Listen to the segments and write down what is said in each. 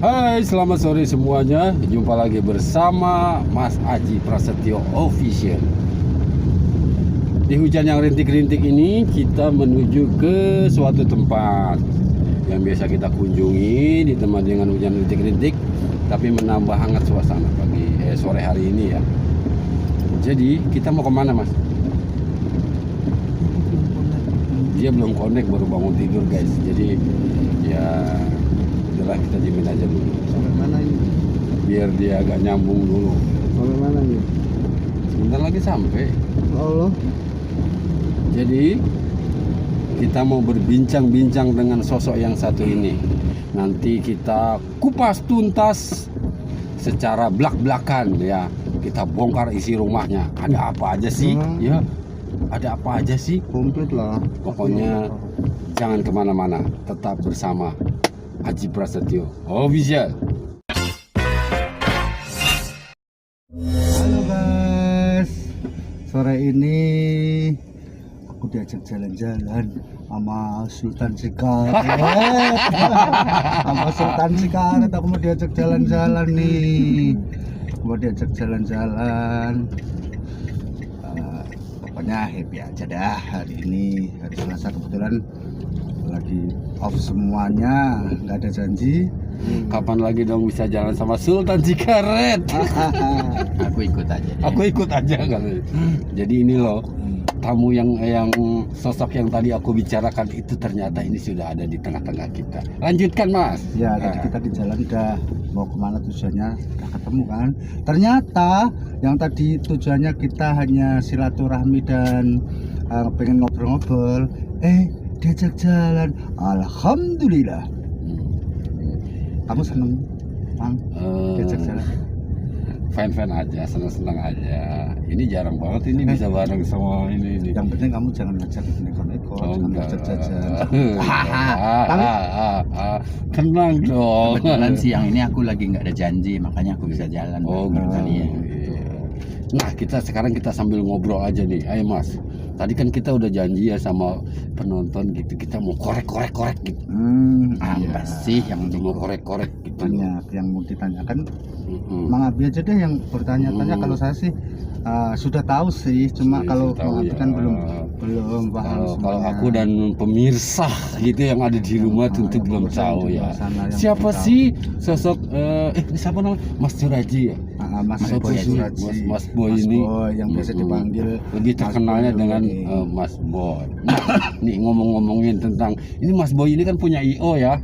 Hai, selamat sore semuanya. Jumpa lagi bersama Mas Aji Prasetyo Official. Di hujan yang rintik-rintik ini, kita menuju ke suatu tempat yang biasa kita kunjungi, ditemani dengan hujan rintik-rintik, tapi menambah hangat suasana sore hari ini ya. Jadi kita mau kemana, Mas? Dia belum connect, baru bangun tidur guys. Jadi ya udahlah, kita diemin aja dulu. Sampai mana ini? Biar dia agak nyambung dulu. Sampai mana ini? Sebentar lagi sampai. Allah. Jadi kita mau berbincang-bincang dengan sosok yang satu ini. Nanti kita kupas tuntas secara belak-belakan ya. Kita bongkar isi rumahnya. Ada apa aja sih? Ya, ada apa aja sih? Komplit lah. Pokoknya jangan kemana-mana. Tetap bersama Aji Prasetyo Official. Halo guys. Sore ini aku diajak jalan-jalan sama Sultan Sikaret. Sama Sultan Sikaret aku mau diajak jalan-jalan nih. Mau diajak jalan-jalan. Pokoknya happy aja dah hari ini. Hari Selasa kebetulan lagi off semuanya, nggak ada janji. Kapan lagi dong bisa jalan sama Sultan Sikaret? Aku ikut aja. Aku ikut aja kali. Jadi ini loh, tamu yang sosok yang tadi aku bicarakan itu ternyata ini sudah ada di tengah-tengah kita. Lanjutkan, Mas. Ya, tadi kita di jalan udah mau kemana tujuannya udah ketemu kan. Ternyata yang tadi tujuannya kita hanya silaturahmi dan pengen ngobrol-ngobrol, diajak jalan. Alhamdulillah. Kamu seneng, Bang? Diajak jalan? Fan-fan aja, senang-senang aja. Ini jarang banget ini bisa bareng sama ini. Yang penting kamu jangan ngajak neko-neko, jangan ngajak jajan. Tenang dong. Kebetulan siang ini aku lagi nggak ada janji, makanya aku bisa jalan. Oh gitu. Kalian. Nah, sekarang kita sambil ngobrol aja nih. Ayo Mas, tadi kan kita udah janji ya sama penonton gitu, kita mau korek gitu. Apa sih yang mau korek gitu. Banyak yang mau ditanyakan. Mang Abi aja deh yang bertanya-tanya. Kalau saya sih sudah tahu sih, cuma kalau Mang Abi kan belum paham. Kalau aku dan pemirsa gitu yang ada di rumah tentu belum tahu ya. Siapa sih sosok siapa namanya? Mas Suraji ya? Mas Boy Suraji. Mas Boy ini yang biasa dipanggil lebih terkenalnya dengan Mas Boy. Nah, nih ngomongin tentang ini, Mas Boy ini kan punya IO ya.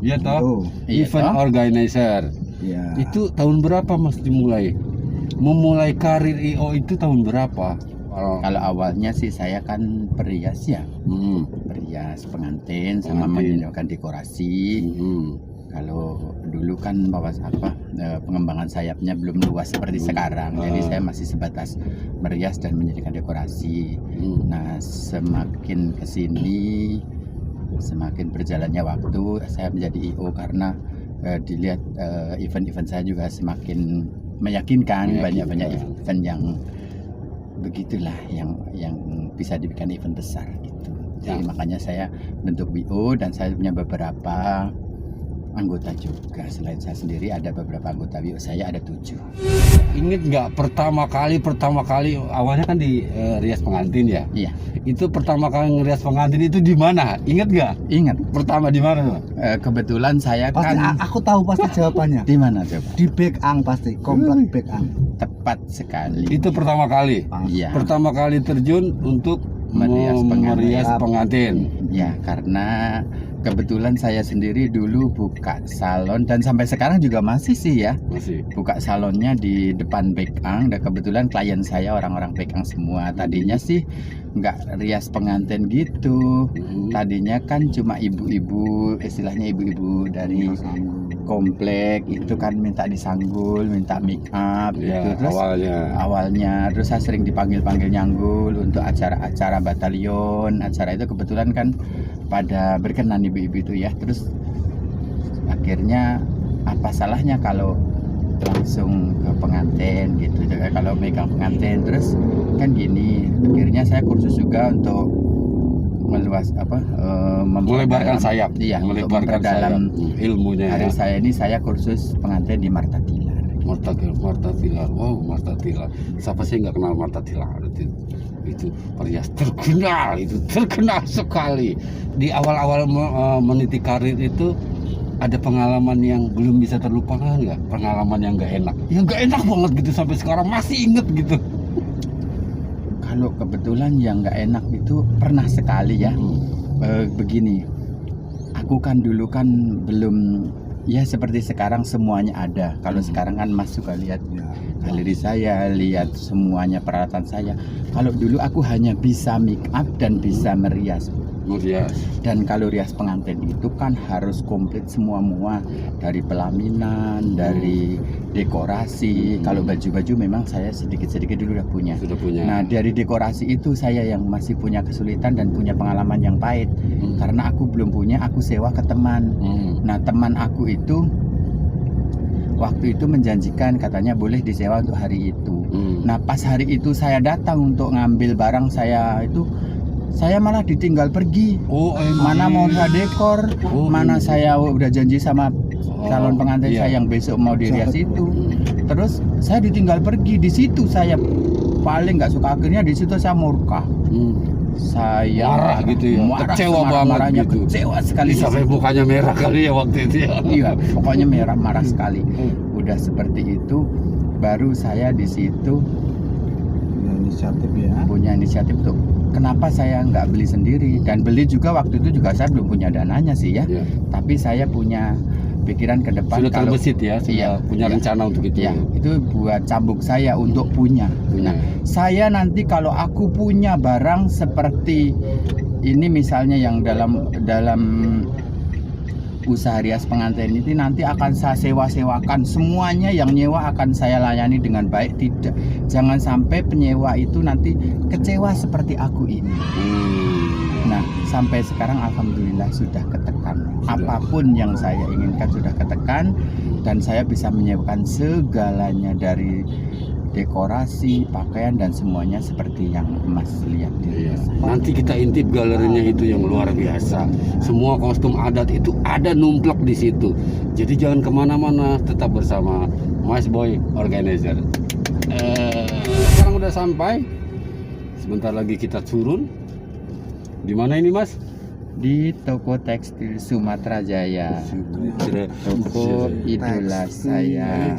Iya toh? Event organizer. Ya. Itu tahun berapa Mas memulai karir IO itu tahun berapa? Kalau awalnya sih saya kan perias ya, perias pengantin sama menyediakan dekorasi. Kalau dulu kan pengembangan sayapnya belum luas seperti sekarang, jadi saya masih sebatas merias dan menyediakan dekorasi. Nah, semakin kesini, semakin berjalannya waktu, saya menjadi IO karena dilihat event-event saya juga semakin meyakinkan. Banyak event yang begitulah yang bisa dibikin event besar gitu. Jadi makanya saya bentuk BO dan saya punya beberapa anggota juga. Selain saya sendiri ada beberapa anggota BO, saya ada 7. Ingat nggak pertama kali awalnya kan di rias pengantin ya? Iya. Itu pertama kali ngerias pengantin itu di mana? Ingat nggak? Ingat. Pertama di mana? Kebetulan saya pasti, kan aku tahu pasti jawabannya. Di mana coba? Di Bekang pasti, komplek Bekang. Tepat sekali. Itu pertama kali. Iya. Pertama kali terjun untuk merias pengantin. Ya, karena kebetulan saya sendiri dulu buka salon dan sampai sekarang juga masih sih ya. Masih. Buka salonnya di depan Bekang dan kebetulan klien saya orang-orang Bekang semua. Tadinya sih nggak rias pengantin gitu. Tadinya kan cuma ibu-ibu, istilahnya ibu-ibu dari komplek itu kan minta disanggul, minta make up gitu. Terus awalnya terus saya sering dipanggil nyanggul untuk acara-acara batalion. Acara itu kebetulan kan pada berkenan ibu-ibu itu ya. Terus akhirnya apa salahnya kalau langsung ke pengantin gitu, kalau megang pengantin. Terus kan gini, akhirnya saya kursus juga untuk melebarkan sayap. Iya, untuk melebarkan sayap memperdalam ilmunya. Hari Ya. saya ini saya kursus pengantin di Marta Tilar. Marta Tilar. Wow, Marta Tilar. Siapa sih nggak kenal Marta Tilar? Itu perias terkenal sekali. Di awal-awal meniti karir itu ada pengalaman yang belum bisa terlupakan nggak? Pengalaman yang nggak enak. Yang nggak enak banget gitu sampai sekarang masih inget gitu. Kalau kebetulan yang nggak enak itu pernah sekali ya. Begini, aku kan dulu kan belum ya seperti sekarang semuanya ada. Kalau sekarang kan Mas juga lihat galeri saya, lihat semuanya peralatan saya. Kalau dulu aku hanya bisa make up dan bisa merias. Dan kalau rias pengantin itu kan harus komplit semua dari pelaminan, dari dekorasi. Kalau baju-baju memang saya sedikit-sedikit dulu udah punya. Nah, dari dekorasi itu saya yang masih punya kesulitan dan punya pengalaman yang pahit. Karena aku belum punya, aku sewa ke teman. Nah, teman aku itu waktu itu menjanjikan katanya boleh disewa untuk hari itu. Nah, pas hari itu saya datang untuk ngambil barang saya malah ditinggal pergi. Mana mau saya dekor, mana saya udah janji sama calon pengantin saya yang besok mau dirias itu. Terus saya ditinggal pergi. Di situ saya paling nggak suka, akhirnya di situ saya murka. Saya marah gitu ya, kecewa banget gitu. Kecewa sekali. Sampai mukanya merah kali ya waktu itu ya. Iya, pokoknya marah sekali. Udah seperti itu, baru saya di situ punya inisiatif tuh. Kenapa saya nggak beli sendiri, dan beli juga waktu itu juga saya belum punya dananya sih ya. Tapi saya punya pikiran ke depan. Sudah terbesit ya, punya rencana untuk itu. Ya, itu buat cambuk saya untuk punya. Nah, saya nanti kalau aku punya barang seperti ini misalnya yang dalam usaha rias pengantin ini nanti akan saya sewa-sewakan semuanya, yang nyewa akan saya layani dengan baik. Jangan sampai penyewa itu nanti kecewa seperti aku ini. Nah, sampai sekarang alhamdulillah sudah ketekan. Apapun yang saya inginkan sudah ketekan, dan saya bisa menyewakan segalanya dari dekorasi, pakaian dan semuanya seperti yang Mas lihat di Nanti kita intip galerinya itu yang luar biasa. Semua kostum adat itu ada numplek di situ. Jadi jangan kemana-mana, tetap bersama Mas Boy Organizer. Sekarang udah sampai. Sebentar lagi kita turun. Di mana ini, Mas? Di toko tekstil Sumatera Jaya. Toko idola saya.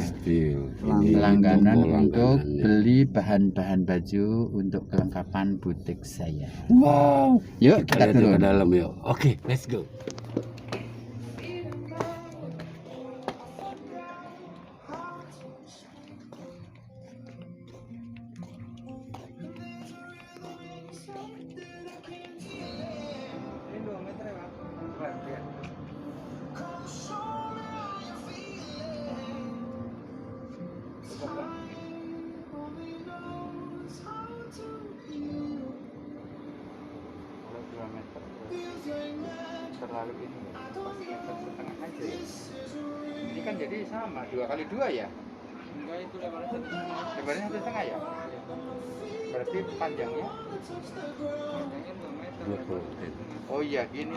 Langganan untuk beli bahan-bahan baju untuk kelengkapan butik saya. Wow. Yuk kita turun ke dalam yuk. Oke, let's go. Terlalu ini ya, setengah aja ya. Ini kan jadi sama 2 kali 2 ya. Enggak, itu lebarnya 1,5 ya. Berarti panjangnya 2 meter. Oh iya gini.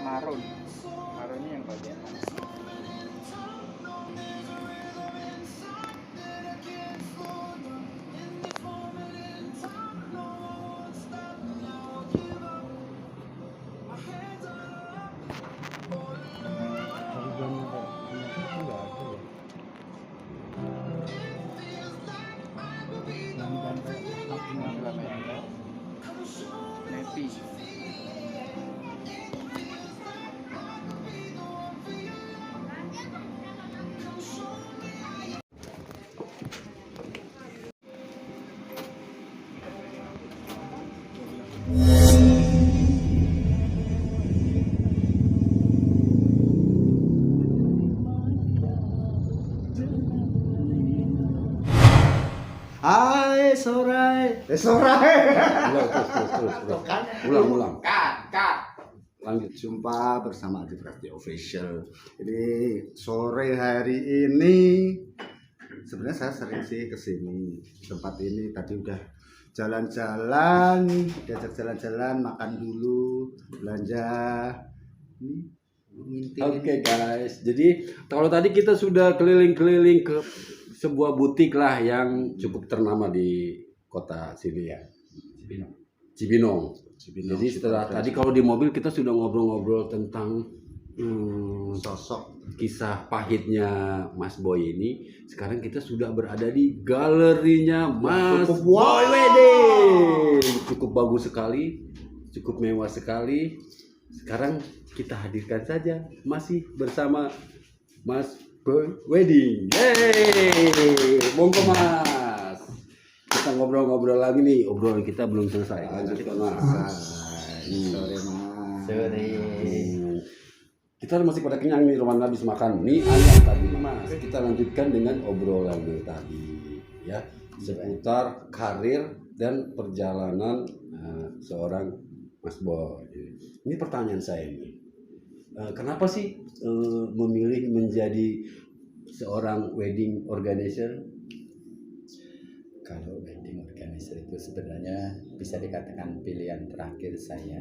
Marunnya yang bagian mana? Hai sorai. Terus. Ulang. Kat. lanjut. Jumpa bersama Aji Prasetyo Official. Jadi sore hari ini sebenarnya saya sering sih kesini tempat ini. Tadi udah jalan-jalan, diajak jalan-jalan, makan dulu, belanja. Ini ngintil. Oke guys, jadi kalau tadi kita sudah keliling-keliling ke sebuah butik lah yang cukup ternama di kota sini ya, Cibinong. Jadi setelah tadi kalau di mobil kita sudah ngobrol-ngobrol tentang sosok kisah pahitnya Mas Boy ini. Sekarang kita sudah berada di galerinya Mas Boy Wedding. Cukup bagus sekali, cukup mewah sekali. Sekarang kita hadirkan saja masih bersama Mas Boy Wedding. Hey, monggo Mas. Kita ngobrol-ngobrol lagi nih. Obrolan kita belum selesai. Lanjutkan Mas. Sore Mas. Sore. Kita masih pada kenyang nih, Roman habis makan mie ayam tadi Mas. Kita lanjutkan dengan obrolan tadi ya, seputar karir dan perjalanan seorang Mas Boy. Ini pertanyaan saya ini. Kenapa sih memilih menjadi seorang wedding organizer? Kalau wedding organizer itu sebenarnya bisa dikatakan pilihan terakhir saya,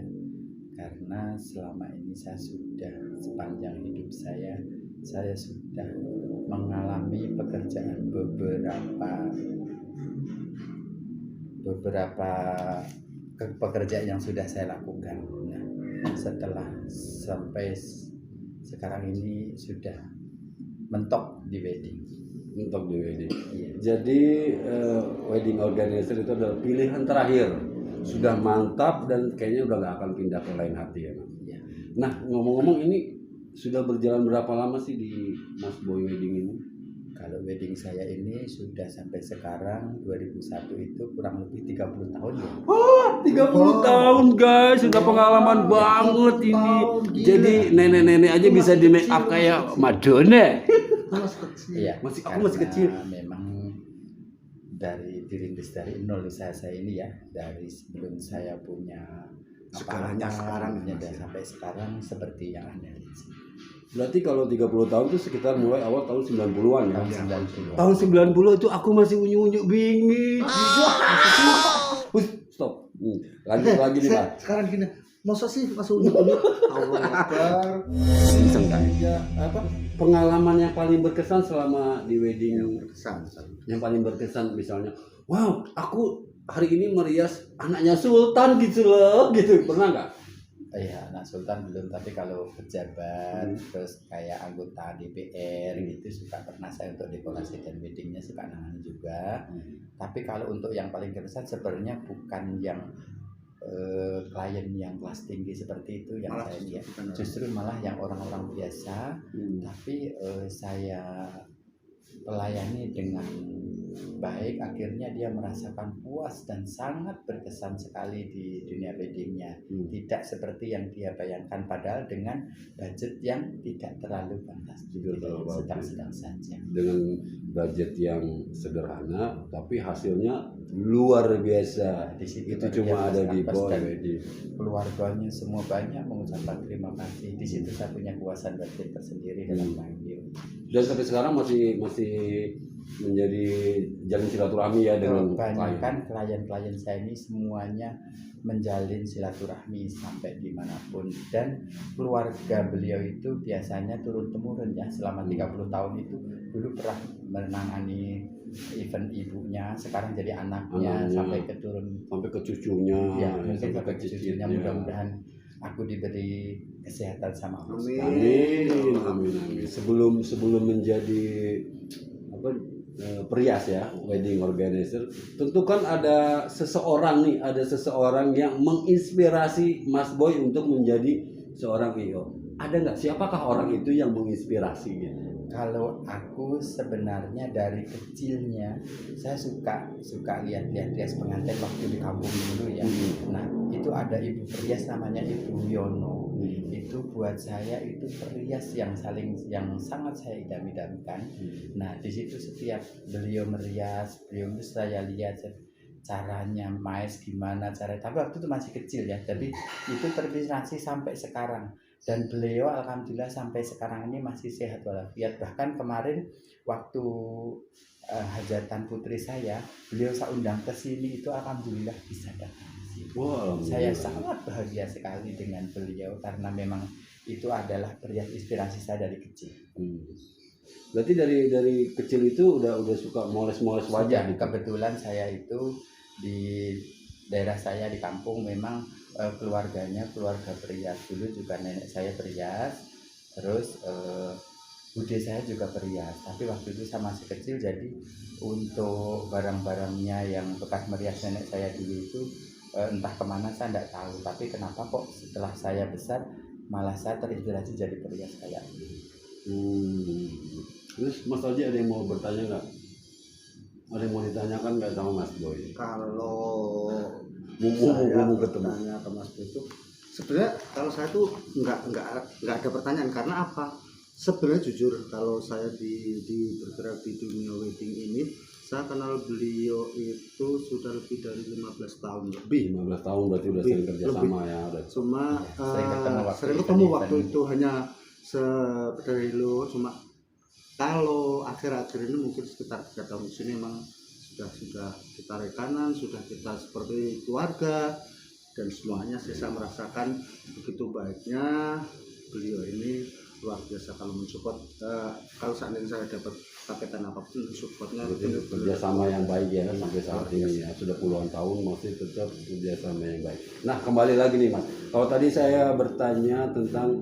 karena selama ini saya sudah sepanjang hidup saya sudah mengalami pekerjaan beberapa pekerjaan yang sudah saya lakukan. Nah, setelah sampai sekarang ini sudah mentok di wedding. Untuk di wedding. Iya. Jadi wedding organizer itu adalah pilihan terakhir. Sudah mantap dan kayaknya udah gak akan pindah ke lain hati ya. Iya. Nah ngomong-ngomong ini sudah berjalan berapa lama sih di Mas Boy Wedding ini? Kalau wedding saya ini sudah sampai sekarang 2001 itu kurang lebih 30 tahun ya. Wah, 30 tahun guys, sudah pengalaman banget ini. Jadi nenek-nenek aja bisa di make up kayak Madonna. Iya, Aku masih kecil. Memang dari dirintis dari nol usaha saya ini ya, dari sebelum saya punya Segalanya sekarang ya, dan Mas, ya. sampai sekarang seperti yang Anda lihat sini. Berarti kalau 30 tahun itu sekitar mulai awal tahun 90-an ya. Tahun 90. Tahun 90 itu aku masih unyu-unyu bingit. Stop. Lanjut lagi nih Pak. Sekarang gini, masa sih masuk unyu-unyu? Allah Akbar. Ya, apa pengalaman yang paling berkesan selama di wedding? Berkesan. Yang paling berkesan misalnya, wow, aku hari ini merias anaknya Sultan gitu loh, gitu. Pernah nggak? Iya, anak Sultan belum, tapi kalau pejabat terus kayak anggota DPR gitu suka pernah saya untuk dekorasi dan weddingnya suka nangani juga. Tapi kalau untuk yang paling berkesan sebenarnya bukan yang klien yang kelas tinggi seperti itu yang Malah saya lihat, bukan justru malah yang orang-orang biasa, tapi saya pelayani dengan baik, akhirnya dia merasakan puas dan sangat berkesan sekali di dunia weddingnya. Tidak seperti yang dia bayangkan, padahal dengan budget yang tidak terlalu fantastis, sedang-sedang saja. Dengan budget yang sederhana, tapi hasilnya luar biasa. Di situ Itu baru cuma dia ada di merasakan Boy dan Wedding. keluarganya semua banyak mengucapkan terima kasih. Di situ saya punya kepuasan batin tersendiri dalam panggil. Dan sampai sekarang masih menjadi jalin silaturahmi ya dengan Kebanyakan klien-klien saya ini semuanya menjalin silaturahmi sampai dimanapun, dan keluarga beliau itu biasanya turun temurun ya selama 30 tahun itu. Dulu pernah menangani event ibunya, sekarang jadi anaknya, sampai ke cucunya ya, mungkin sampai ke cicitnya. cucunya. Mudah-mudahan aku diberi kesehatan sama Allah. Amin. Sebelum menjadi perias ya, wedding organizer, tentu kan ada seseorang yang menginspirasi Mas Boy untuk menjadi seorang IO. Ada nggak, siapakah orang itu yang menginspirasi gitu? Kalau aku sebenarnya dari kecilnya saya suka lihat rias pengantin waktu di kampung dulu ya. Nah, itu ada ibu perias namanya Ibu Yono. Itu buat saya itu perias yang sangat saya idam-idamkan. Nah, di situ setiap beliau merias, beliau itu saya lihat caranya mais gimana cara, tapi waktu itu masih kecil ya, tapi itu terinspirasi sampai sekarang. Dan beliau alhamdulillah sampai sekarang ini masih sehat walafiat. Bahkan kemarin waktu hajatan putri saya, beliau saya undang ke sini itu alhamdulillah bisa datang ke sini. Wow, Saya sangat bahagia sekali dengan beliau karena memang itu adalah inspirasi saya dari kecil. Berarti dari kecil itu udah suka moles-moles wajah. Kebetulan saya itu di daerah saya di kampung memang keluarganya keluarga perias, dulu juga nenek saya perias, terus bude saya juga perias, tapi waktu itu saya masih kecil, jadi untuk barang-barangnya yang bekas merias nenek saya dulu itu entah kemana saya tidak tahu, tapi kenapa kok setelah saya besar malah saya terinspirasi jadi perias kayak ini. Terus Mas Aldi ada yang mau bertanya nggak? Ada yang mau ditanyakan nggak sama Mas Boy? Kalau Saya mau ketemu bertanya ke Mas Boy itu sebenarnya kalau saya tuh nggak ada pertanyaan, karena apa? Sebenarnya jujur kalau saya bergerak di dunia wedding ini, saya kenal beliau itu sudah lebih dari 15 tahun. lebih 15 tahun berarti udah sering kerja sama ya udah. Cuma Sering ketemu event. waktu itu hanya dari lo. Cuma kalau akhir-akhir ini mungkin sekitar 3 tahun di sini memang sudah kita rekanan, sudah kita seperti keluarga, dan semuanya saya merasakan begitu baiknya beliau ini. Luar biasa kalau mensupport, kalau seandainya saya dapat paketan apapun supportnya kerjasama yang baik ya sampai saat ini ya, sudah puluhan tahun masih tetap kerjasama yang baik. Nah kembali lagi nih Mas, kalau tadi saya bertanya tentang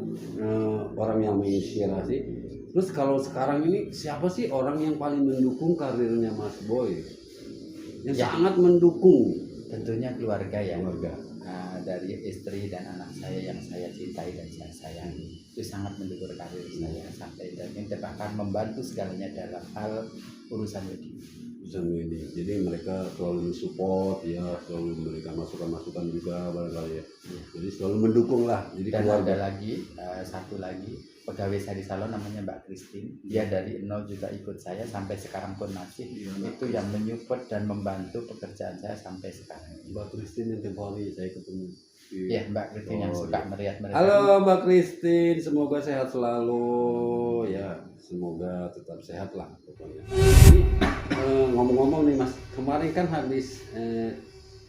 orang yang menginspirasi, terus kalau sekarang ini siapa sih orang yang paling mendukung karirnya Mas Boy, yang sangat mendukung? Tentunya keluarga ya, Keluarga. dari istri dan anak saya yang saya cintai dan saya sayangi, itu sangat mendukung karir saya sampai dan ini bahkan membantu segalanya dalam hal urusan wedding. Jadi mereka selalu support ya, selalu memberikan masukan-masukan juga barangkali ya. Jadi selalu mendukung lah. Jadi Dan keluarga. ada lagi satu lagi pegawai saya di salon namanya Mbak Christine, dia dari nol juga ikut saya sampai sekarang pun masih itu yang menyupport dan membantu pekerjaan saya sampai sekarang. Mbak Christine yang tempoh hari saya ketemu. Iya, Mbak Christine yang suka merias-merias. Halo Mbak Christine, semoga sehat selalu ya, semoga tetap sehat lah pokoknya. Ini ngomong-ngomong nih Mas, kemarin kan habis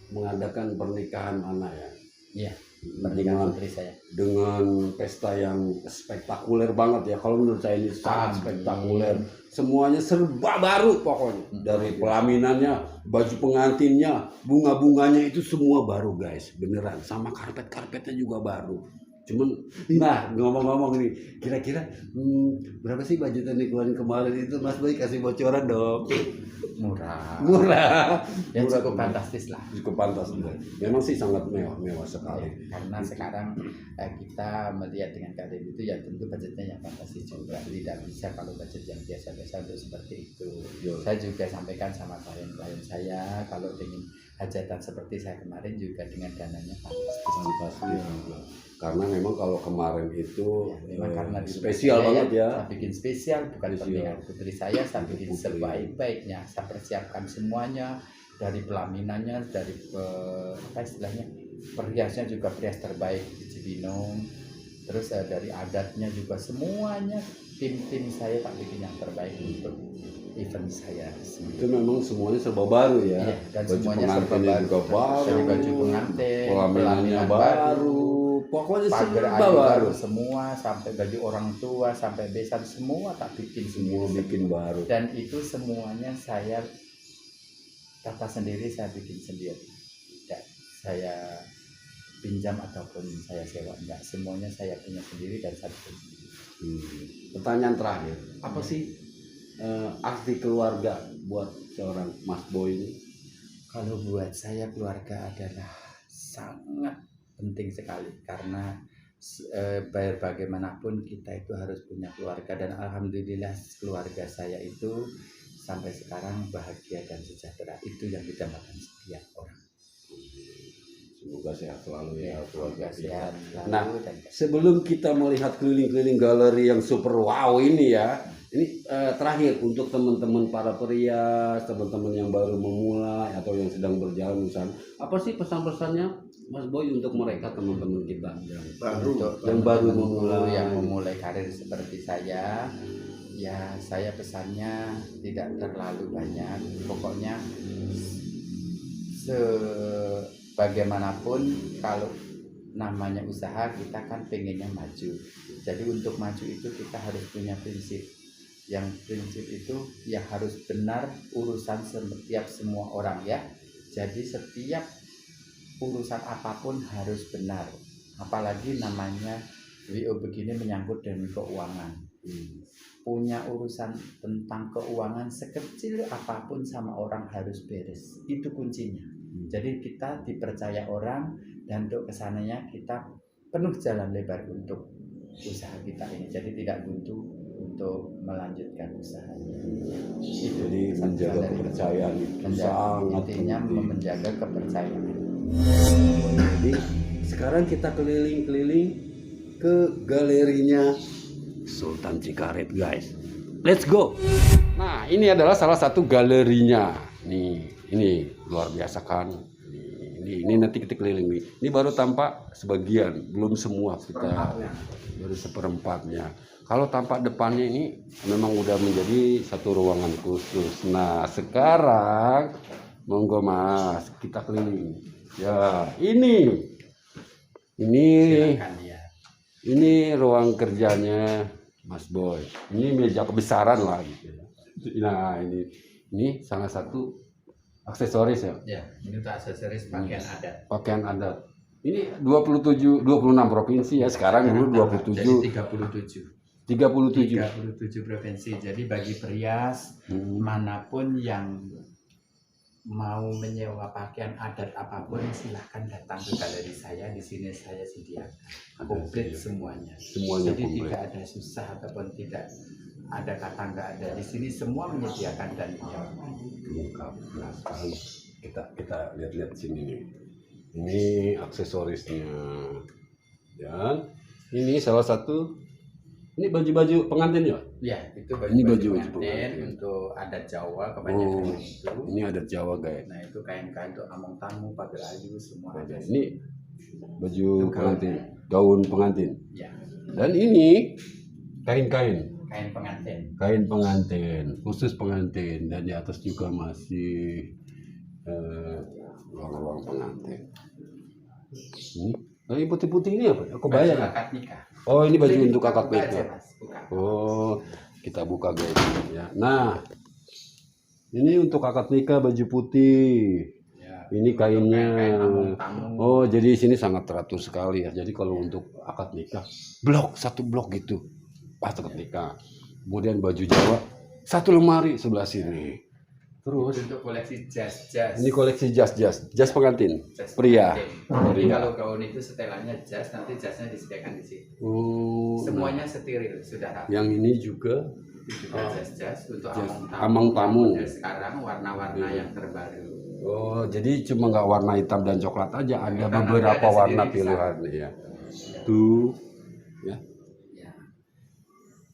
mengadakan pernikahan anak ya. Iya, pernikahan putri saya. Dengan pesta yang spektakuler banget ya. Kalau menurut saya ini sangat spektakuler. Semuanya serba baru pokoknya. Dari pelaminannya, baju pengantinnya, bunga-bunganya itu semua baru guys. Beneran. Sama karpet-karpetnya juga baru. Cuman, nah ngomong-ngomong nih, kira-kira berapa sih budget yang dikeluarin kemarin itu Mas Boy, kasih bocoran dong. Murah Dan Murah, cukup teman. fantastis lah. Cukup pantas. Memang sih sangat mewah sekali. Karena sekarang kita melihat dengan keadaan itu ya tentu budgetnya yang fantastis juga. Tidak bisa kalau budget yang biasa-biasa untuk seperti itu. Saya juga sampaikan sama klien-klien saya kalau ingin hajatan seperti saya kemarin juga dengan dananya fantastis. Karena memang kalau kemarin itu Ya, memang karena di spesial saya, banget ya. Saya bikin spesial bukan Spesial. pernikahan putri saya bikin Putri. sebaik-baiknya. Saya persiapkan semuanya dari pelaminannya, dari apa istilahnya perhiasnya juga perhias terbaik di Cibinong. Terus dari adatnya juga semuanya tim saya tak bikin yang terbaik untuk event saya. Itu memang semuanya serba baru ya. Iya, dan Baju semuanya serba pengantinnya baru. juga baru. Dari baju pengantin, Pelaminannya pelaminan baru. Pokoknya pagar serba ayu baru. baru semua, sampai baju orang tua, sampai besan semua tak bikin Semua sendiri. bikin baru. Dan itu semuanya saya tata sendiri, saya bikin sendiri. Tidak saya pinjam ataupun saya sewa, enggak, semuanya saya punya sendiri dan saya bikin sendiri. Pertanyaan terakhir, apa sih arti keluarga buat seorang Mas Boy ini? Kalau buat saya keluarga adalah sangat penting sekali, karena biar bagaimanapun kita itu harus punya keluarga, dan alhamdulillah keluarga saya itu sampai sekarang bahagia dan sejahtera. Itu yang didambakan setiap orang. Semoga sehat selalu ya, Keluarga sehat selalu. Nah, dan sebelum kita melihat keliling-keliling galeri yang super wow ini ya, Ini terakhir untuk teman-teman para perias, teman-teman yang baru memulai atau yang sedang berjalan usaha, apa sih pesan-pesannya Mas Boy untuk mereka teman-teman kita yang baru memulai, yang memulai karir seperti saya? Ya, saya pesannya tidak terlalu banyak. Pokoknya sebagaimanapun kalau namanya usaha, kita kan pengennya maju. Jadi untuk maju itu kita harus punya prinsip. Yang prinsip itu ya harus benar urusan setiap semua orang ya. Jadi setiap urusan apapun harus benar. Apalagi namanya WO begini menyangkut dengan keuangan. Punya urusan tentang keuangan sekecil apapun sama orang harus beres. Itu kuncinya. Jadi kita dipercaya orang dan untuk kesananya kita penuh jalan lebar untuk usaha kita ini. Jadi tidak buntu untuk melanjutkan usahanya. Jadi menjaga kepercayaan itu sangat intinya penting. menjaga kepercayaan. Jadi sekarang kita keliling-keliling ke galerinya Sultan Cikaret, guys. Let's go. Nah, ini adalah salah satu galerinya. Nih, ini luar biasa kan. Ini nanti kita keliling nih. Ini baru tampak sebagian, belum semua kita. Baru seperempatnya. Kalau tampak depannya ini memang udah menjadi satu ruangan khusus. Nah, sekarang monggo Mas, kita keliling. Ya, ini Silakan ya. ini ruang kerjanya Mas Boy. Ini meja kebesaran lah gitu ya. Nah, ini salah satu aksesoris ya. Ya, ini untuk aksesoris pakaian adat. Pakaian adat. Ini 26 provinsi ya, sekarang dulu 27. Jadi 37 provinsi. Jadi bagi perias manapun yang mau menyewa pakaian adat apapun silahkan datang ke galeri saya. Di sini saya sediakan komplit semuanya. Semuanya Jadi komplit. tidak ada susah ataupun tidak ada kata nggak ada. Di sini semua menyediakan dan Lengkap. Nah, sekarang kita lihat-lihat sini nih. Ini aksesorisnya. Dan ini salah satu, ini baju-baju pengantin ya? ya itu Ini baju pengantin pengantin. untuk adat Jawa kebanyakan Oh, itu. ini adat Jawa guys. Nah itu kain-kain untuk among tamu, pagar ayu semua ada. Ini baju Itu pengantin, gaun pengantin. Ya, Dan ini kain-kain, kain kain pengantin, pengantin. khusus pengantin. Dan di atas juga masih ruang-ruang pengantin. Ini putih-putih ini apa? Aku bayang. Baju akad nikah. Oh, ini baju Jadi untuk buka akad aja, nikah. Mas, buka. Oh, kita buka guys ya. Nah, ini untuk akad nikah baju putih. Ya, Ini kainnya. kain among tamu. Oh, jadi di sini sangat teratur sekali ya. Jadi kalau untuk akad nikah, satu blok gitu, pas akad nikah. Kemudian baju Jawa, satu lemari sebelah sini. Terus Itu untuk koleksi jas. ini koleksi jas pengantin, Jas pria. pengantin. Jadi Pria. kalau gaun itu setelannya jas, nanti jasnya disediakan di sini. Oh, Semuanya steril, sudah rapi. yang ini juga Itu juga jas Oh. untuk Jas among tamu. Model sekarang warna-warna yang terbaru. Oh, jadi cuma nggak warna hitam dan coklat aja, ada Karena beberapa ada warna sendiri pilihan ya. Tuh, ya. Ya.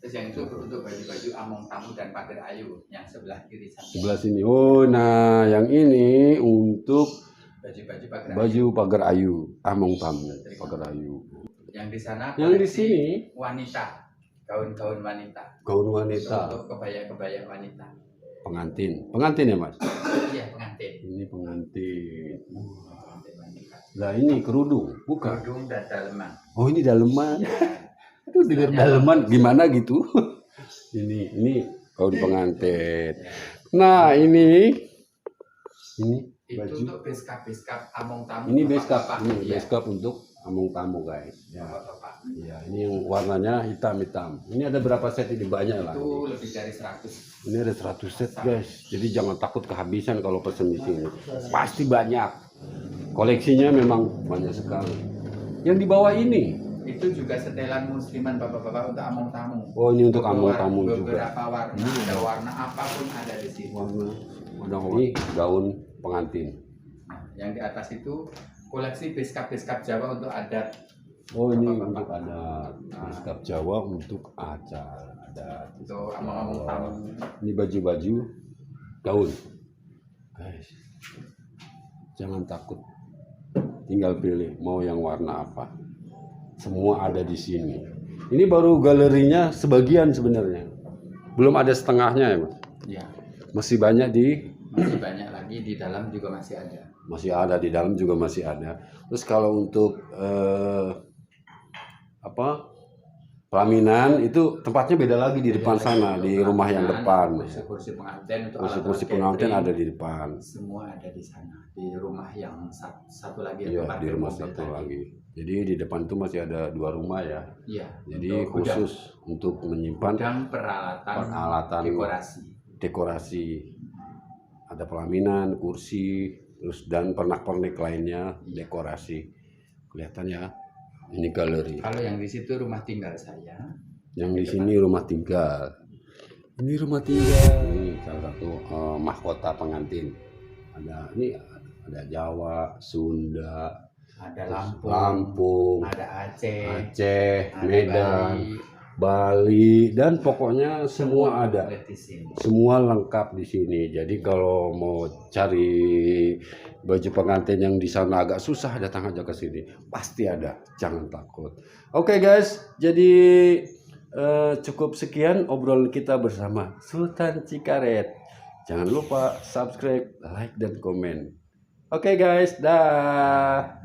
Terus yang itu untuk baju-baju among tamu dan pagar ayu yang sebelah kiri samping. Sebelah sini. Oh, nah yang ini untuk Baju-baju pagar ayu. baju pagar ayu, among tamu, pagar ayu. Yang di sana Yang di koleksi sini wanita, gaun-gaun wanita. gaun wanita, Untuk kebaya-kebaya wanita. pengantin ya Mas. Iya, pengantin. Ini pengantin. Pengantin wanita. Nah ini kerudung, bukan? Kerudung dan daleman. Oh ini daleman. Ya, Aduh dengar daleman gimana gitu. ini gaun pengantin. Nah ini itu baju. untuk beskap among tamu. Ini beskap, Bapak-bapak. ini Iya, beskap untuk among tamu guys. Ya, bapak-bapak. ya ini yang warnanya hitam-hitam. Ini ada berapa set ini banyak lah. Itu lebih dari 100. Ini ada 100 set guys. Jadi jangan takut kehabisan kalau pesen di sini. Pasti banyak. Koleksinya memang banyak sekali. Yang di bawah ini. Itu juga setelan musliman bapak-bapak untuk among tamu. Oh ini untuk among tamu juga. Beberapa warna, ada warna apapun ada di sini. Warna ini gaun pengantin. Nah, yang di atas itu koleksi beskap Jawa untuk adat. Oh ini untuk adat. Beskap Jawa untuk acara. Ada. Itu ngomong-ngomong tamu. Ini baju-baju gaun. Guys, jangan takut. Tinggal pilih mau yang warna apa. Semua ada di sini. Ini baru galerinya sebagian sebenarnya. Belum ada setengahnya ya, Mas. Ya, Masih banyak masih banyak lagi di dalam juga masih ada. masih ada di dalam juga masih ada. Terus kalau untuk pelaminan itu tempatnya beda lagi di depan sana, di rumah yang depan. Kursi-kursi pengantin untuk Kursi-kursi alat-alat pengantin catering, ada di depan. semua ada di sana. Di rumah yang satu lagi Iya, tempat di rumah mobil satu tadi. lagi. Jadi di depan itu masih ada 2 rumah ya. Iya. Jadi untuk gudang- khusus untuk menyimpan gudang peralatan dekorasi. Ada pelaminan, kursi, terus dan pernak-pernik lainnya, dekorasi. Kelihatan ya. Ini galeri. Kalau yang di situ rumah tinggal saya. Yang di sini rumah tinggal. Ini rumah tinggal. Ini salah satu mahkota pengantin. Ada Jawa, Sunda, Ada Lampung, ada Aceh, ada Medan, Bali, Bali, dan pokoknya semua ada. di sini. Semua lengkap di sini. Jadi kalau mau cari baju pengantin yang di sana agak susah, datang aja ke sini. Pasti ada. Jangan takut. Oke guys, jadi cukup sekian obrolan kita bersama Sultan Cikaret. Jangan lupa subscribe, like, dan komen. Oke guys, dah.